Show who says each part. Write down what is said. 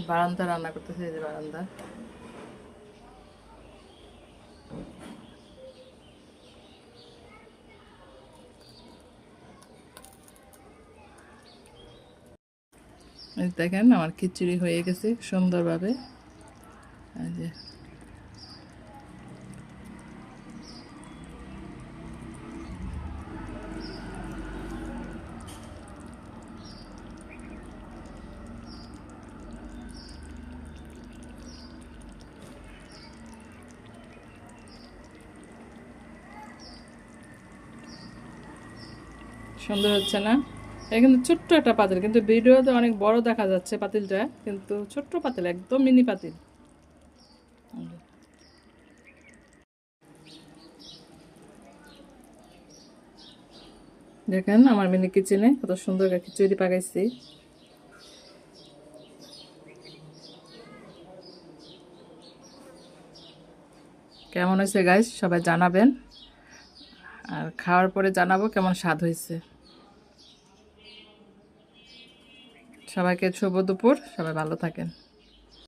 Speaker 1: বারান্দা রান্না করতেছে, এই যে বারান্দা। এই দেখেন আমার খিচুড়ি হয়ে গেছে সুন্দরভাবে। এই যে সুন্দর হচ্ছে না? এটা কিন্তু ছোট্ট একটা পাতিল, কিন্তু ভিডিওতে অনেক বড় দেখা যাচ্ছে পাতিলটা, কিন্তু ছোট্ট পাতিল, একদম মিনি পাতিল। দেখেন আমার মিনি কিচেনে কত সুন্দর করে খিচুড়ি পাকাইছি। কেমন হয়েছে গাইস সবাই জানাবেন, আর খাওয়ার পরে জানাবো কেমন স্বাদ হয়েছে। সবাইকে শুভ দুপুর, সবাই ভালো থাকেন।